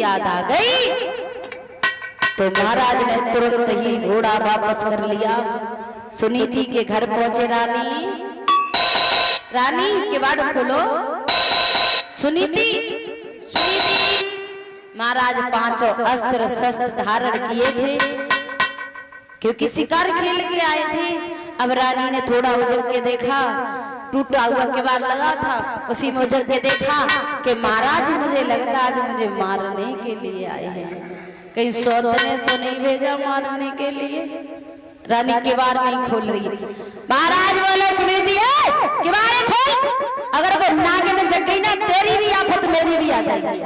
याद आ गई तो महाराज ने तुरंत ही घोड़ा वापस कर लिया। सुनीति के घर पहुंचे रानी किवाड़ खोलो। सुनीति महाराज पांचों अस्त्र शस्त्र धारण किए थे क्योंकि शिकार खेल के आए थे। अब रानी ने थोड़ा उजल के देखा, टूटा हुआ किवाड़ लगा था, उसी में उजल के देखा कि महाराज मुझे लगता आज मुझे मारने के लिए आए हैं, कहीं सौत ने तो नहीं भेजा मारने के लिए। रानी किवाड़ नहीं खोल रही। महाराज बोले सुनीति किवाड़ खोल, अगर वो नागिन जग गई ना तेरी भी आफत मेरी भी आ जाएगी।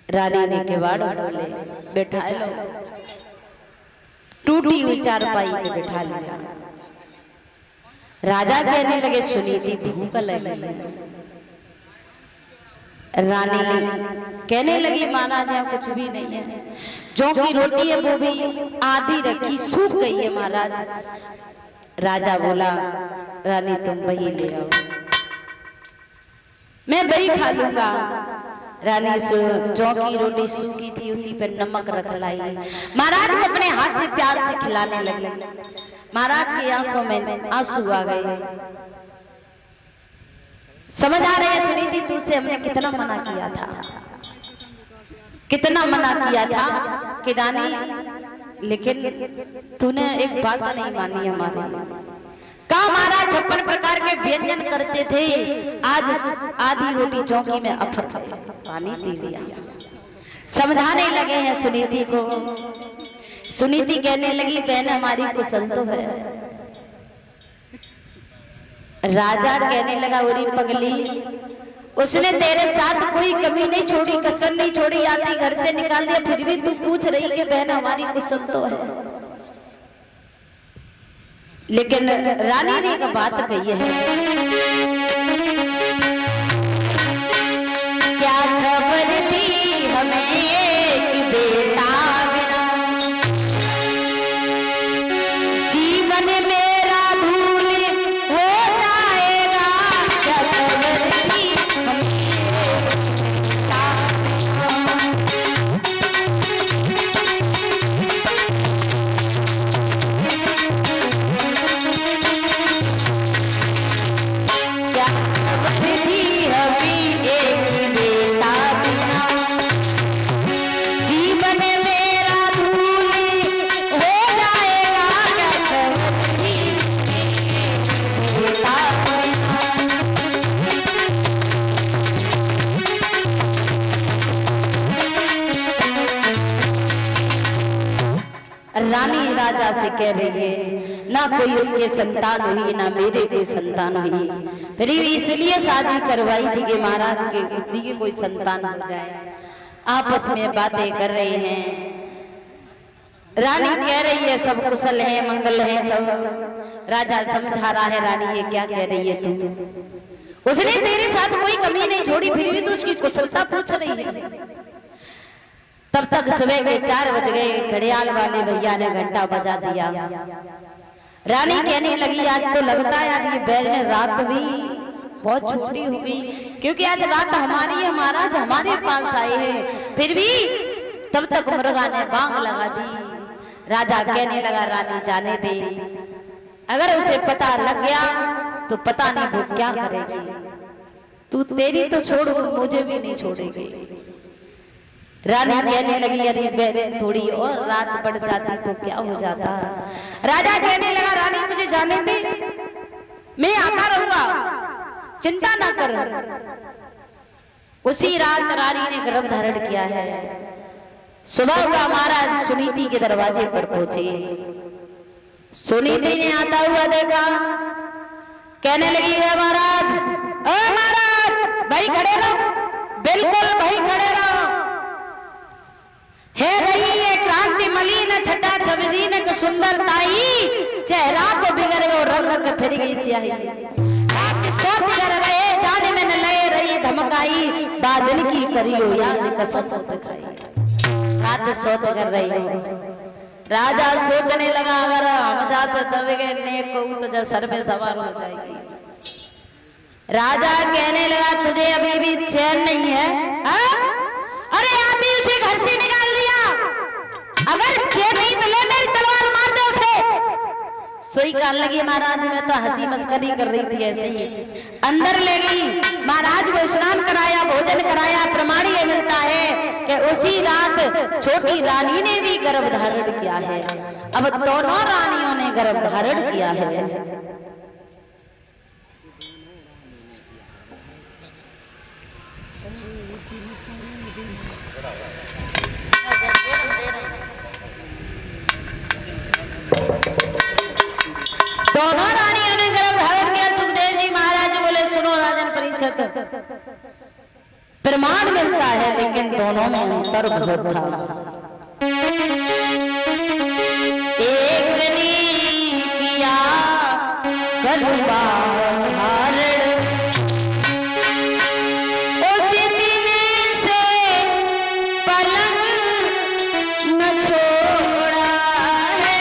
रानी ने किवाड़ खोले, बैठा लो, टूटी हुई चारपाई पे बैठा लिया। राजा कहने लगे सुनीति भूख लगी। रानी कहने लगी महाराज यहाँ कुछ भी नहीं है, जो की रोटी है वो भी आधी रखी सूख गई है महाराज। राजा बोला रानी तुम वही ले आओ, मैं वही खा लूंगा। रानी जौ की रोटी सूखी थी उसी पर नमक रख लाई। महाराज को अपने हाथ से प्यार से खिलाने लगे। महाराज की आंखों में आंसू आ गए। समझ आ रहे हैं सुनीति तुझसे हमने कितना मना किया था, कितना मना किया था कि रानी, लेकिन तूने एक बात नहीं मानी हमारी। कहा महाराज 56 प्रकार के व्यंजन करते थे, आज आधी रोटी चौकी में अफर पानी पी लिया। समझाने लगे हैं सुनीति को। सुनीति कहने लगी बहन हमारी कुशल तो है। राजा कहने लगा उरी पगली, उसने तेरे साथ कोई कमी नहीं छोड़ी, कसर नहीं छोड़ी, आती घर से निकाल दिया, फिर भी तू पूछ रही कि बहन हमारी कुशल तो है। लेकिन रानी ने एक बात कही है, क्या खबर थी हमें एक बेटा बिना, जीवन मेरा भूल हो जाएगा। क्या खबर थी हमें रानी राजा से कह रही है ना कोई उसके संतान हुई ना मेरे कोई संतान हुई, फिर इसलिए शादी करवाई थी कि महाराज के उसी के कोई संतान हो जाए। आपस में बातें कर रहे हैं। रानी कह रही है सब कुशल है मंगल है सब। राजा समझा रहा है रानी ये क्या कह रही है तू, उसने तेरे साथ कोई कमी नहीं छोड़ी, फिर भी तू उसकी कुशलता पूछ रही है। तब तक सुबह के 4 बज गए। घड़ियाल वाले भैया ने घंटा बजा दिया। रानी कहने लगी आज तो लगता है आज ये बैल ने रात भी बहुत छोटी हो गई, क्योंकि आज रात हमारी है, महाराज हमारे पास आए हैं, फिर भी तब तक मुर्गा ने बांग लगा दी। राजा कहने लगा रानी जाने दे, अगर उसे पता लग गया तो पता नहीं वो क्या करेगी। तू तेरी तो छोड़, वो मुझे भी नहीं छोड़ेगी। रानी कहने लगी अरे थोड़ी और रात पड़ जाती तो क्या हो जाता। राजा कहने लगा रानी मुझे जाने दे, मैं आता रहूंगा, चिंता ना कर। उसी रात रानी ने गर्भ धारण किया है। सुबह हुआ महाराज सुनीति के दरवाजे पर पहुंचे। सुनीति ने आता हुआ देखा, कहने लगी है महाराज, ओ महाराज भाई खड़े रहो, बिल्कुल भाई खड़े रहो। हे रही ये क्रांति मलिन छटा छबीन को सुंदरताई, चेहरा को बिगड़ और रंग के फिर गई स्याही। आपकी सोच कर रहे जाने में न ले रही धमकाई, बादल की करियो याद कसम दिखाई। रात सोच कर रही हो। राजा सोचने लगा अगर हम जा से दबेगे नेक को तो सर में सवार हो जाएगी। राजा कहने लगा तुझे अभी भी चैन नहीं है? अरे अभी उसे घर से निकाल दिया, अगर चैन नहीं तो ले मेरी तलवार मार दे उसे। सोई कहने लगी महाराज मैं तो हंसी मस्करी कर रही थी ऐसे ही। अंदर ले गई, महाराज को स्नान कराया, भोजन कराया। प्रमाण ये मिलता है कि उसी रात छोटी रानी ने भी गर्भ धारण किया है। अब दोनों रानियों ने गर्भ धारण किया है। दोनों रानियों ने गर्भ धारण किया। सुखदेव जी महाराज बोले सुनो राजन परीक्षित, प्रमाण मिलता है लेकिन दोनों में अंतर बहुत था। एक ने किया गर्भ धारण, उस दिन से पलंग न छोड़ा है।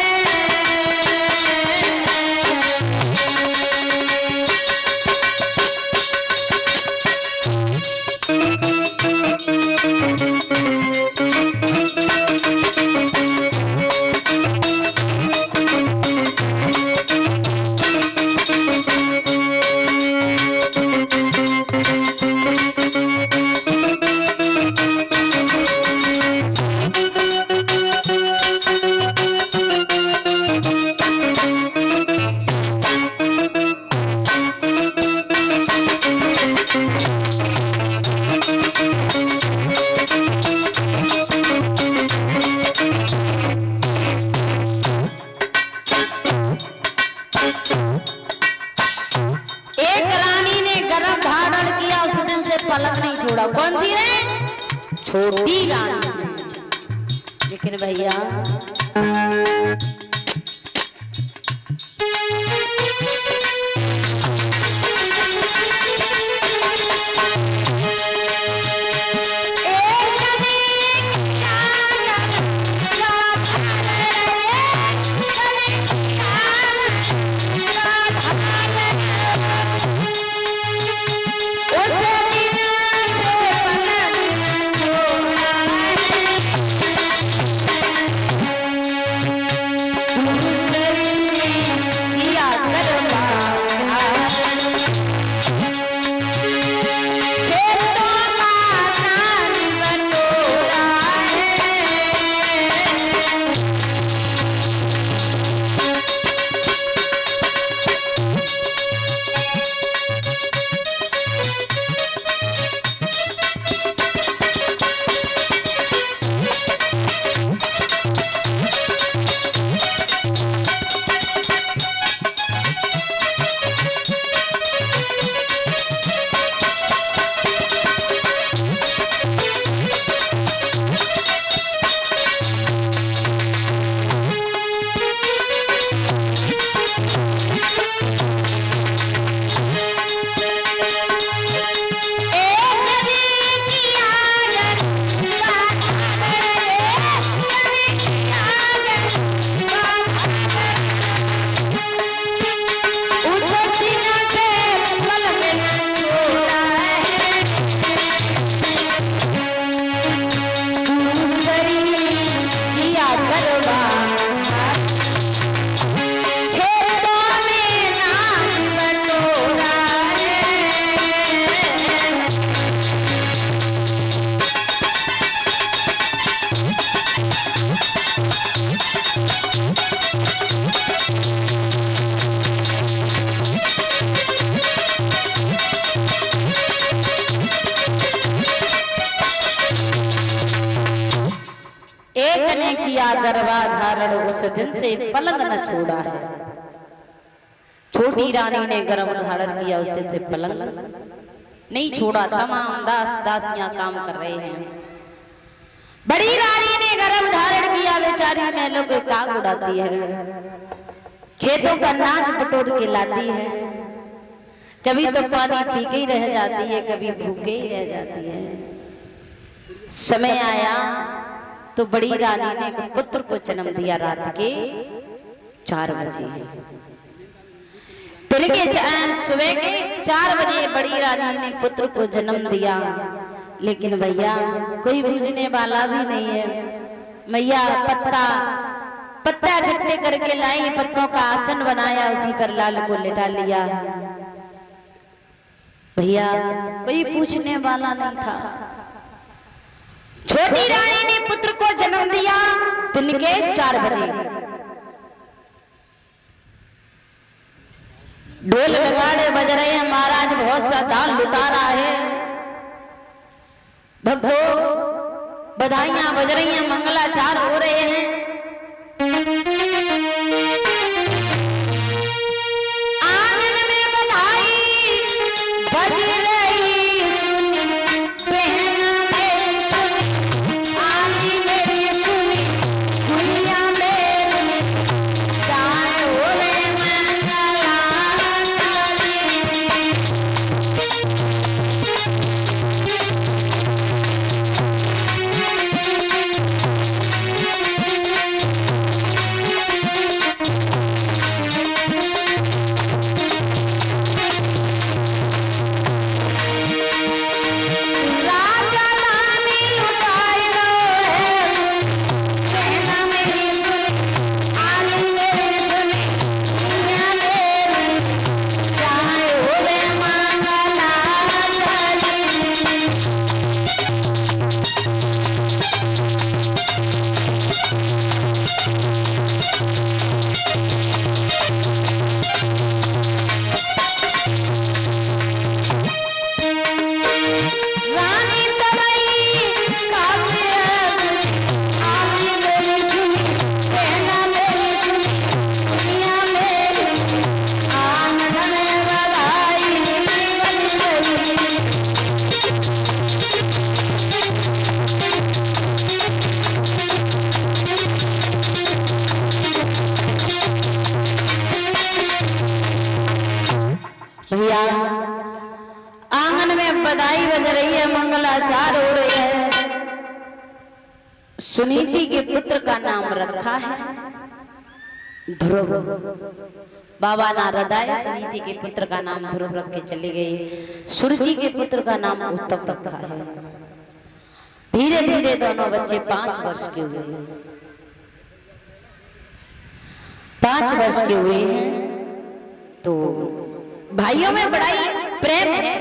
पलक नहीं छोड़ा। कौन सी है? छोटी रानी। लेकिन भैया गर्भाधारण उस दिन से पलंग न छोड़ा है। छोटी रानी ने गर्भाधारण किया उस दिन से पलंग नहीं छोड़ा। तमाम दास दासियां काम कर रहे हैं। बड़ी रानी ने गर्भाधारण किया, बेचारी महलों के काग उड़ाती है, खेतों का नाच बटोर के लाती है, कभी तो पानी पी के ही रह जाती है, कभी भूखे ही रह जाती है। समय आया तो बड़ी रानी ने एक पुत्र को जन्म दिया। रात के 4 बजे दिन के सुबह के 4 बजे बड़ी रानी ने पुत्र को जन्म दिया। लेकिन भैया कोई पूजने वाला भी नहीं है। मैया पत्ता इकट्ठे करके लाई, पत्तों का आसन बनाया, उसी पर लाल को लिटा लिया। भैया कोई पूछने वाला नहीं था। छोटी रानी ने पुत्र को जन्म दिया दिन के 4 बजे। ढोल नगाड़े बज रहे हैं, महाराज बहुत सा दान लुटा रहा है, भक्तों बधाइयां बज रही हैं, मंगलाचार हो रहे हैं। आंगन में बधाई बज रही सुनी, बहना मेरी सुनी, आली मेरी सुनी, दुनिया मेरी, चाहे हो रे मंगला भैया आंगन में बधाई बज रही है, मंगलाचार हो रहे हैं। सुनीति के पुत्र का नाम रखा है ध्रुव। बाबा नारद आए, सुनीति के पुत्र का नाम ध्रुव रख के चली गई। सूर्य के पुत्र का नाम उत्तम रखा है। धीरे धीरे दोनों बच्चे 5 वर्ष के हुए। 5 वर्ष के हुए हैं तो भाइयों में बड़ा ही प्रेम है।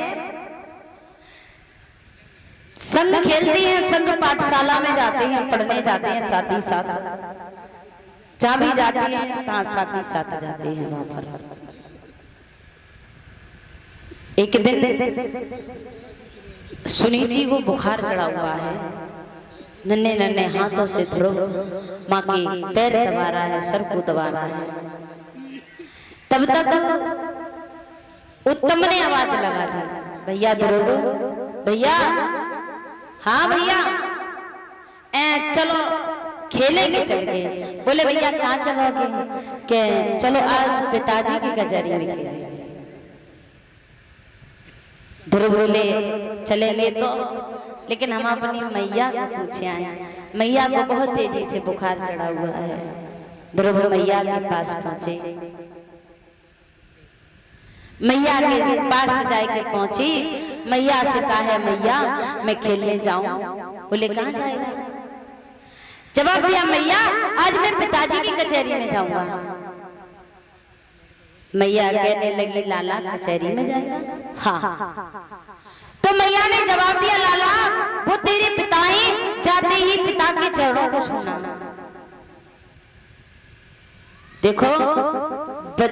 संग खेलते हैं, संग पाठशाला में जाते हैं, पढ़ने जाते हैं, साथ ही साथ जहां भी जाते हैं तहां साथ ही साथ जाते हैं। वहां पर एक दिन सुनीति को बुखार चढ़ा हुआ है। नन्हे नन्हे हाथों से ध्रुव माँ के पैर दबा रहा है, सर को दबा रहा है। तब तक उत्तम ने आवाज लगा दी, भैया ध्रुव, भैया, हाँ भैया, चलो खेलेंगे चल के। बोले भैया कहाँ चलोगे? के चलो आज पिताजी की कचहरी में खेलेंगे। ध्रुव बोले चलेंगे तो, लेकिन हम अपनी मैया को पूछे आए। मैया को बहुत तेजी से बुखार चढ़ा हुआ है। ध्रुव मैया के पास पहुंचे। मैया के पास जाके पहुंची। मैया से कहा है, मैया मैं खेलने जाऊं। बोले कहाँ जाएगा? जवाब दिया, मैया आज मैं पिताजी की कचहरी में जाऊंगा। मैया कहने लगी, लाला कचहरी में जाएगा? हाँ। तो मैया ने जवाब दिया, लाला वो तेरे पिताएं जाते ही पिता के चरणों को छूना। देखो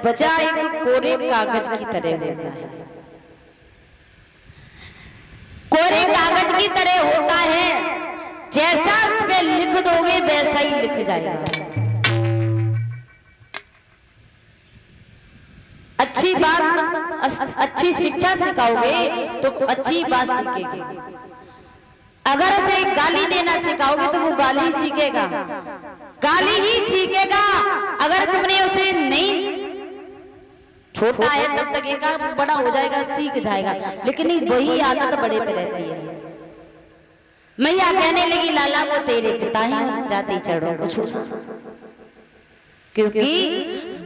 बच्चा एक कोरे कागज की तरह होता है। कोरे कागज की तरह होता है, जैसा उस पे लिख दोगे वैसा ही लिख जाएगा। अच्छी बात, अच्छी शिक्षा सिखाओगे तो अच्छी बात सीखेगी। अगर उसे गाली देना सिखाओगे तो वो गाली ही सीखेगा, गाली ही सीखेगा। अगर तुमने उसे नहीं, छोटा है तब तक एक बड़ा हो जाएगा सीख जाएगा, लेकिन वही आदत बड़े पे रहती है। मैया कहने लगी लाला को तेरे पिता ही जाति चरणों को छूना, क्योंकि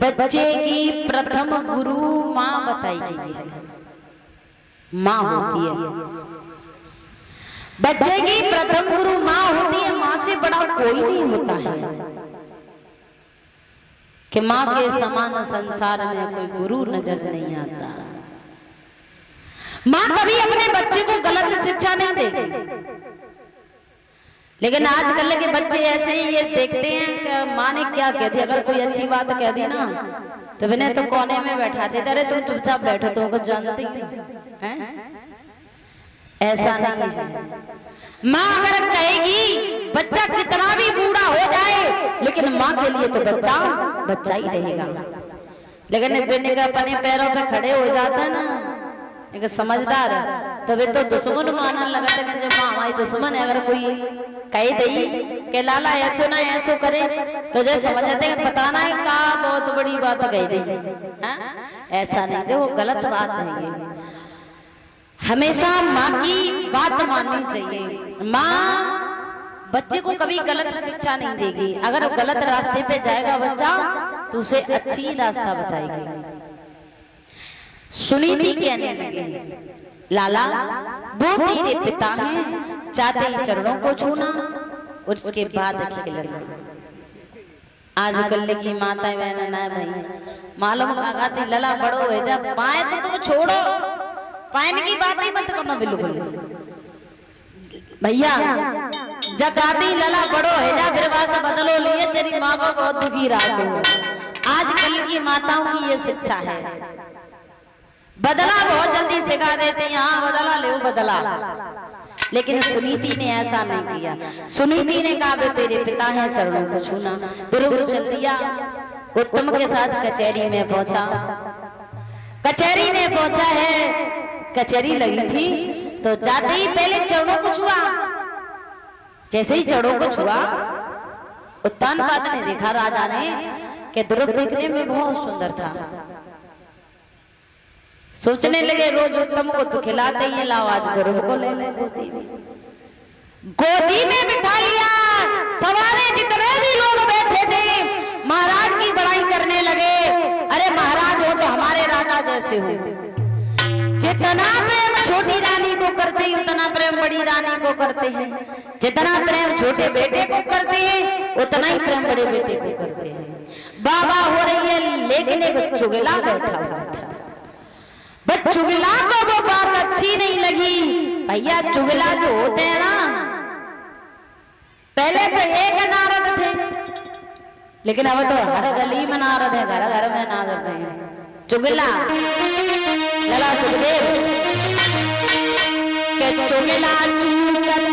बच्चे की प्रथम गुरु माँ बताई गई है, माँ होती है। बच्चे की प्रथम गुरु माँ होती है, माँ से बड़ा कोई नहीं होता है कि माँ के समान संसार में कोई गुरु नजर नहीं आता। माँ कभी अपने बच्चे को गलत शिक्षा नहीं देगी, लेकिन आजकल के बच्चे ऐसे ही ये देखते हैं कि माँ ने क्या कह दी, अगर कोई अच्छी बात कह दी ना तो मैंने तो कोने में बैठा देते, अरे तुम चुपचाप बैठो, तुम कुछ जानती हैं? ऐसा नहीं है। माँ अगर कहेगी, बच्चा कितना भी बूढ़ा हो जाए लेकिन माँ के लिए तो बच्चा बच्चा ही रहेगा। लेकिन बेटे का अपने पैरों पे खड़े हो जाता है ना, एक समझदार, तो वे तो दुश्मन मानने लगते हैं। जब माँ हमारी दुश्मन है, अगर कोई कह दई कि लाला ऐसो ना ऐसो करे तो जैसे समझ जाते हैं पता ना है का बहुत बड़ी बात कह दी। ऐसा नहीं, देखो गलत बात है ये। हमेशा माँ की बात माननी चाहिए। माँ बच्चे को कभी गलत शिक्षा नहीं देगी। अगर गलत रास्ते पे जाएगा बच्चा तो उसे अच्छी रास्ता बताएगी। सुनीति कहने लगे, लाला वो तेरे पिता हैं, चाहते ही चरणों को छूना और उसके बाद खेलना। आजकल की माता बहन ना भाई मालूम का लला बड़ो है, जब पाए तो तुम छोड़ो, पाइन की बात ही मत करना बिल्कुल भैया। जगाती लला बड़ो है जा, फिर भाषा बदलो लिए तेरी माँ को बहुत दुखी रहा। आजकल की माताओं की ये शिक्षा है, बदला बहुत जल्दी सिखा देते हैं, हाँ बदला ले बदला। लेकिन सुनीति ने ऐसा नहीं किया। सुनीति ने कहा वे तेरे पिता हैं, चरणों को छूना। ध्रुव चल दिया, उत्तम के साथ कचहरी में पहुंचा। कचहरी में पहुंचा है, कचहरी लगी थी तो जाते ही पहले चरणों को छुआ। जैसे ही चरणों को छुआ, उत्तानपाद ने देखा राजा ने कि ध्रुव देखने में बहुत सुंदर था। सोचने लगे रोज उत्तम को तो खिलाते ही, लाओ आज ध्रुव को ले ले गोदी में। गोदी में बिठा लिया। सवारे जितने भी लोग बैठे थे महाराज की बड़ाई करने लगे, अरे महाराज हो तो हमारे राजा जैसे हो। जितना प्रेम छोटी रानी को करते हैं उतना प्रेम बड़ी रानी को करते हैं, जितना प्रेम छोटे बेटे को करते हैं उतना ही प्रेम बड़े बेटे को करते हैं। बाबा हो रही है, लेकिन एक चुगला बैठा हुआ था। बट चुगला को वो बात अच्छी नहीं लगी। भैया चुगला जो होते हैं ना, पहले तो एक नारद थे, लेकिन अब तो हर गली में नारद है, घर घर में नारद है। चुगला लला सुखदेव के चुगला चुगल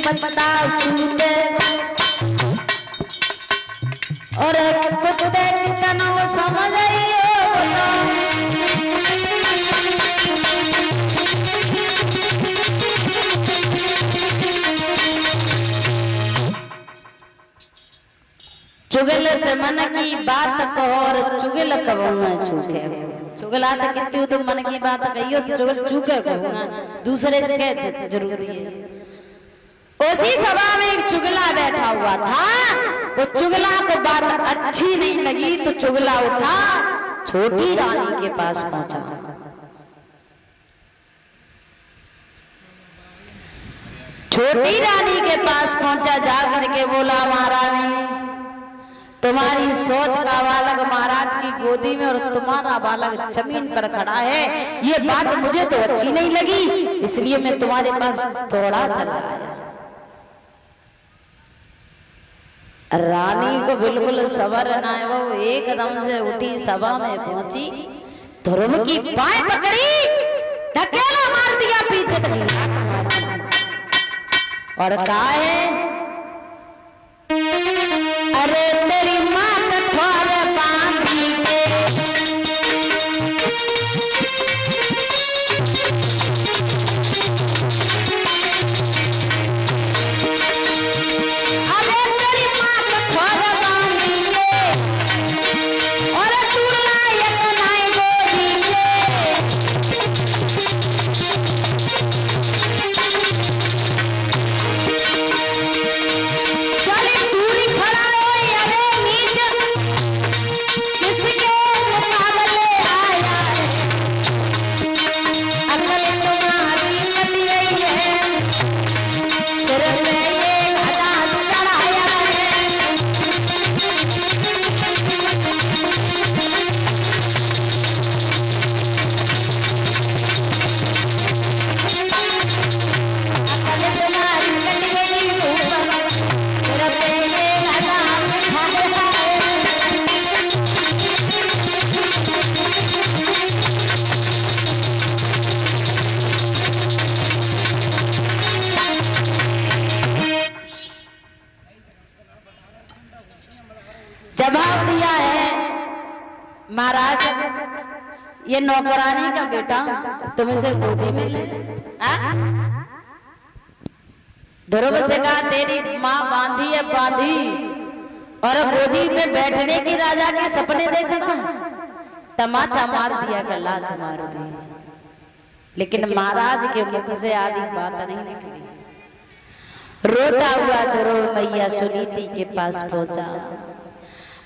पत्ता सूते और कुत्ते की तरह समझ आइयो। चुगल से मन की बात कहो और चुगल कबो न चूके। चुगला तो कितनी तुम मन की बात कहियो तो चुगल चूके कहो ना, दूसरे से कह जरूरत है। उसी सभा में एक चुगला बैठा हुआ था, वो चुगला को बात अच्छी नहीं लगी तो चुगला उठा छोटी रानी के पास पहुंचा। छोटी रानी के पास पहुंचा, जाकर के बोला महारानी तुम्हारी सौत का बालक महाराज की गोदी में और तुम्हारा बालक जमीन पर खड़ा है, ये बात मुझे तो अच्छी नहीं लगी, इसलिए मैं तुम्हारे पास दौड़ा चला आया। रानी को बिल्कुल सबर न आए, वो एकदम से उठी, सभा में पहुंची, ध्रुव की बाएं पकड़ी, धकेला मार दिया पीछे तक और कहा है अरे तेरी माँ कठोर बांधी के अरे तेरी माँ कठोर बांधी के और तू लायक नहीं गोदी चली दूरी खड़ा जवाब दिया है महाराज, ये नौकरानी का बेटा तुम इसे गोदी में ले। ध्रुव से कहा तेरी माँ बांधी है बांधी, और गोदी पे बैठने की राजा के सपने देखना है, तमाचा मार दिया कर लात मार दी। लेकिन महाराज के मुख से आधी बात नहीं निकली। रोता हुआ ध्रुव मैया सुनीति के पास पहुंचा।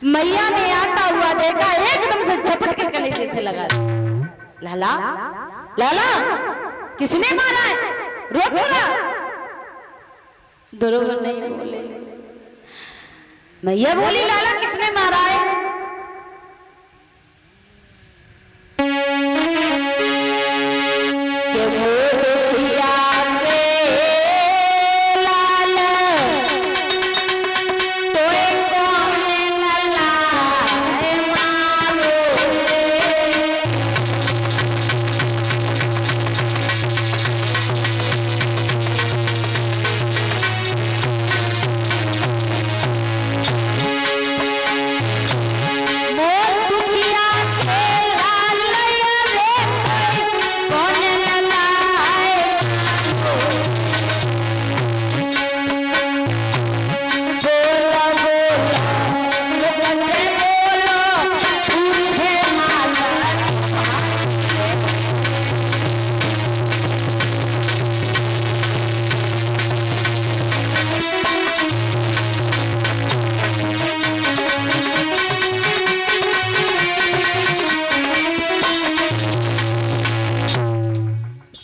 मैया ने आता हुआ देखा, एकदम से झपट के कलेजे से लगा दिया। लाला लाला किसने मारा है, रो बोला। ध्रुव नहीं बोले। मैया बोली लाला किसने मारा है? कि वो दुखिया रे लाला तोए कौन लला मारो रे।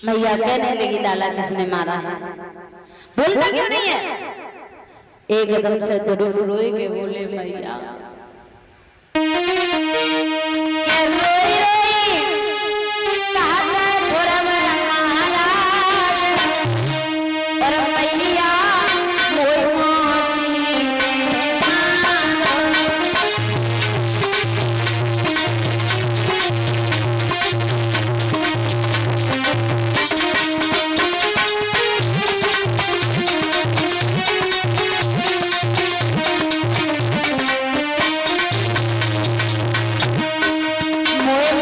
मैया कहने लगी लाला किसने मारा है? बोलता क्यों नहीं है? एकदम से ध्रुव रोए के बोले मैया मोए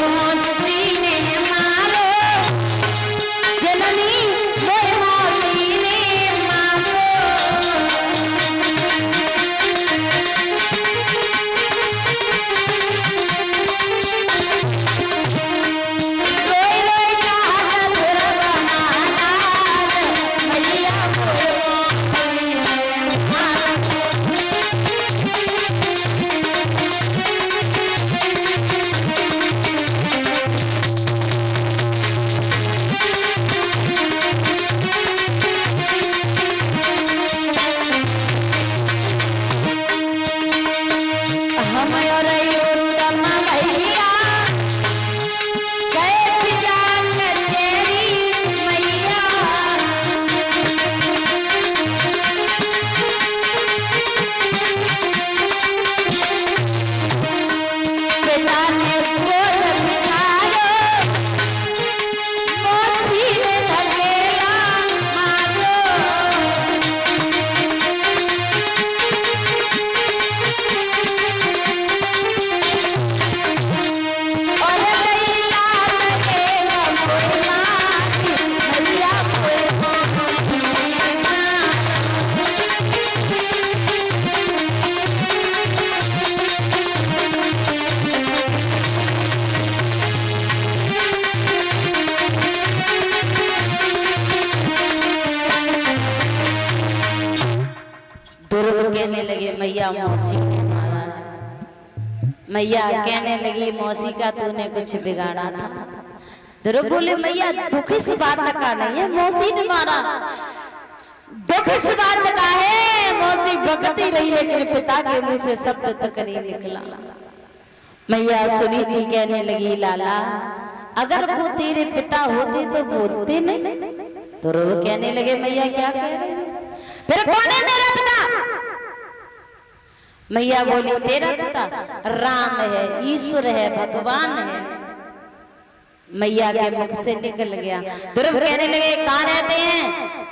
राम और उत्तम भैया गए पिता कचेरी मैया। पिता ने बोल बिठायो मौसी ने धकेला मारो। और गई लाल के कोई माती भैया कोई माती माँ। ध्रुव कहने लगे मैया मौसी ने मारा है। मैया कहने लगी मौसी का तूने कुछ बिगाड़ा था। ध्रुव बोले मैया दुख इस बात का नहीं है मौसी ने मारा, दुख इस बात का है मौसी बकती रही लेकिन पिता के मुंह से शब्द तक नहीं निकला। मैया सुनी थी कहने लगी लाला अगर वो तेरे पिता होते तो बोलते नहीं। ध्रुव कहने लगे मैया क्या कह रहे हो, फिर कौन है तेरा पिता? मैया बोली तेरा पिता राम है, ईश्वर है, भगवान है। मैया के मुख से निकल गया। ध्रुव कहने लगे कहाँ रहते हैं?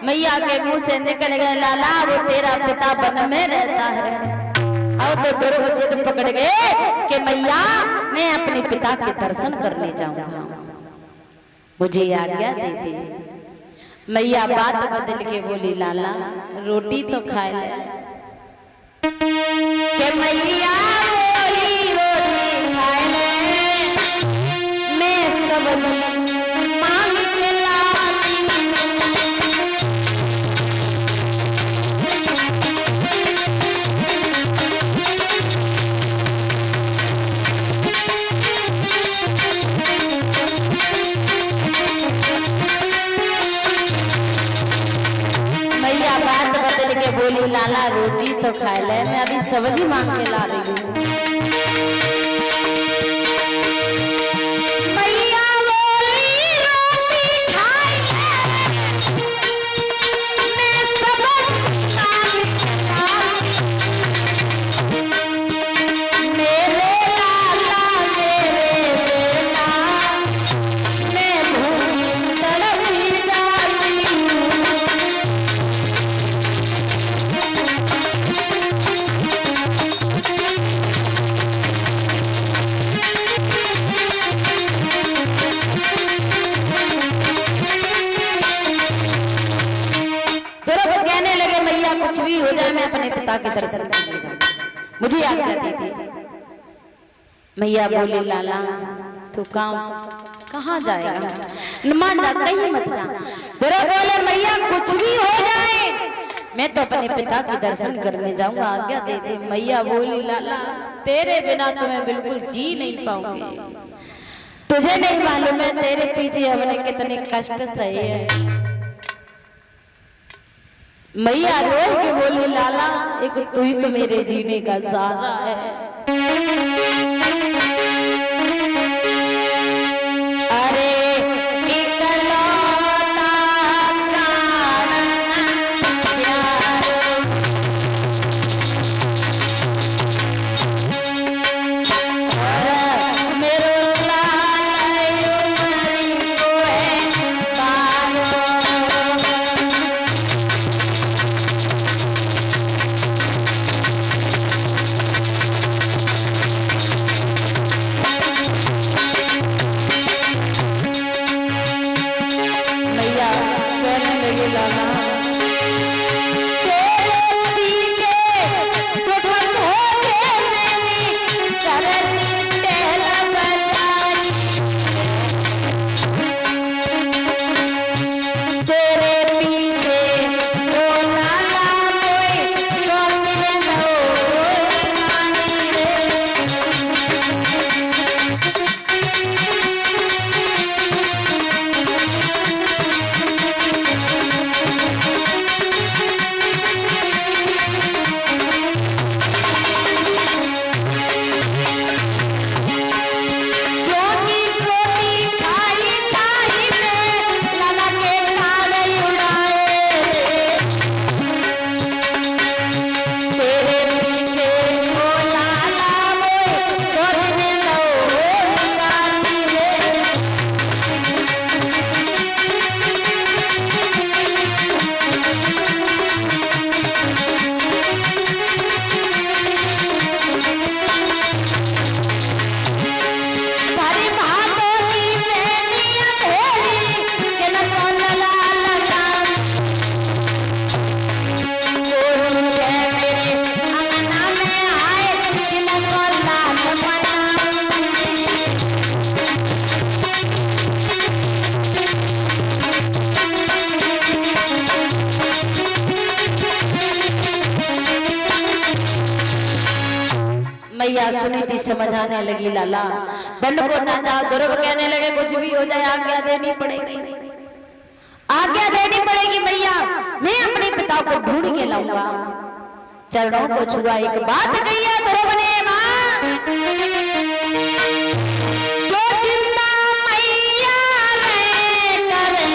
मैया के मुंह से निकल गए लाला वो तेरा पिता वन में रहता है। अब तो ध्रुव जिद पकड़ गए कि मैया मैं अपने पिता के दर्शन करने जाऊंगा, मुझे आज्ञा दे दे। मैया बात बदल के बोली लाला रोटी तो खा ले। के मैया बोली रोटी खा ले मैं सब्जी मांग के लाती। मैया बात बदल के बोली लाला रोटी तो खा ले मैं अभी सब्जी मांग के ला रही हूँ। मैया बोली रोटी खा ले मैं सब्जी मांग के लाई। मेरे लाला मेरे बेला मैं भूखी तड़पी जाती हूँ। कुछ भी हो जाए मैं अपने पिता के दर्शन करने जाऊं, मुझे आज्ञा दे दी। मैया बोली लाला तू कहाँ जाएगा, मान जा कहीं मत जा। तेरा बोले मैया कुछ भी हो जाए मैं तो अपने पिता के दर्शन करने जाऊंगा, आज्ञा दे दे। मैया बोली लाला तेरे बिना तो मैं बिल्कुल जी नहीं पाऊंगी, तुझे नहीं मालूम है तेरे पीछे हमने कितने कष्ट सहे हैं। मैया रो के बोली लाला एक तू ही तो मेरे जीने का सहारा है। अरे इकलौता प्राण प्यारो मेरो लाल उमरी को है पारो। मैया सुनी थी समझाने लगी लाला बन को ना जाओ। ध्रुव कहने लगे कुछ भी हो जाए आज्ञा देनी पड़ेगी, आज्ञा देनी पड़ेगी मैया, मैं अपने पिता को ढूंढ के लाऊंगा। चरणों को छुआ एक बात कही है ध्रुव ने मां, जो जिंदा मैया रे करे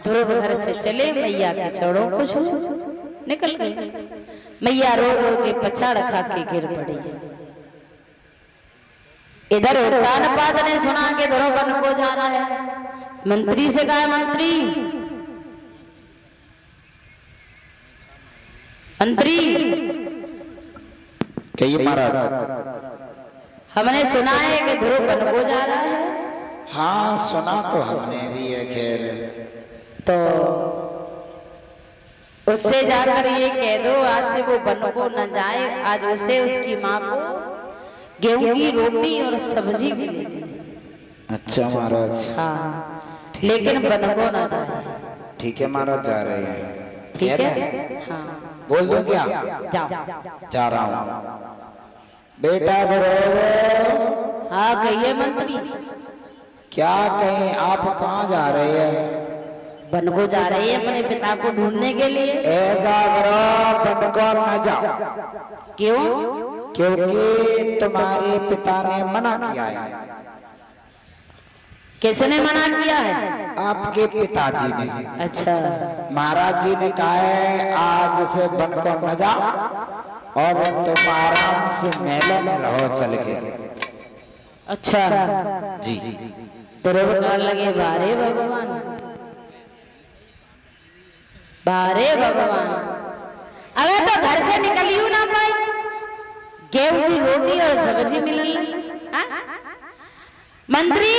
फिर घर से चले मैया के चरणों को छू निकल गए। मैया रो रो के पछाड़ खा के गिर पड़ी। इधर उत्तानपाद ने सुना कि ध्रुव को जाना है, मंत्री से कहा मंत्री मंत्री कहिए महाराज। हमने सुना है कि ध्रुव को जा रहा है। हाँ सुना तो हमने भी है, खैर तो उससे जाकर ये कह दो आज से वो बन को न जाए, आज उसे उसकी माँ को गेहूं की रोटी और सब्जी मिलेगी। अच्छा महाराज। हाँ लेकिन बन को न जाए। ठीक है महाराज, जा रहे हैं। ठीक है हाँ बोल दो क्या? जाओ। जा रहा हूँ बेटा ध्रुव। हाँ कहिए मंत्री। क्या कहें, आप कहाँ जा रहे हैं? बन को जा रही है अपने पिता को ढूंढने के लिए। ऐसा करो बन को न जाओ। क्यों? क्योंकि तुम्हारे पिता ने मना किया है। किसने मना किया है? आपके पिताजी ने। अच्छा महाराज जी ने कहा है आज से बन को न जाओ और तुम आराम से मेले में रहो चल के। अच्छा जी। ध्रुव कहने लगे बारे भगवान, बारे भगवान, अगर तो घर से निकली हूं ना पाई, गेहूं की रोटी और सब्जी मिलने लगी। मंत्री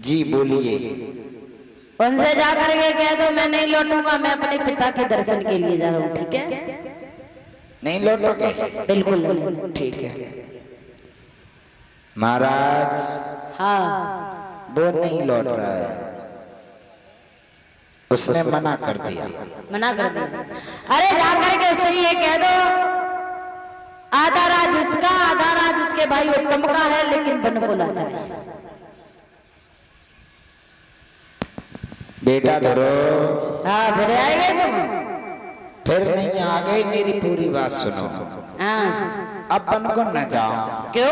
जी बोलिए। उनसे जाकर के कह दो मैं नहीं लौटूंगा, मैं अपने पिता के दर्शन के लिए जा रहा हूँ। ठीक है? नहीं लौटोगे? बिल्कुल ठीक है महाराज। हाँ वो नहीं लौट रहा है, उसने मना कर दिया। मना कर दिया। अरे जाकर के उससे ये कह दो आधा राज उसका आधा राज उसके भाई उत्तम का है, लेकिन बन को ना चाहिए। बेटा धरो। हाँ फिर आएगा तुम। फिर नहीं आ गई, मेरी पूरी बात सुनो। हाँ अब बन को न जाओ। क्यों?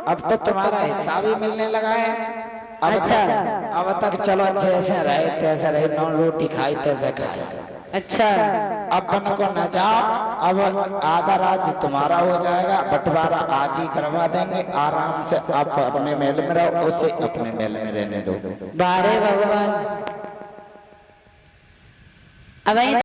अब तो तुम्हारा हिस्सा भी मिलने लगा है। अच्छा। अब तक चलो जैसे रहे तैसे रहे, नॉन रोटी खाई तैसे खाई। अच्छा अब बन को न जाओ, अब आधा राज्य तुम्हारा हो जाएगा, बंटवारा आज ही करवा देंगे। आराम से आप अपने महल में रहो, उसे अपने महल में रहने दो। बारे भगवान। अब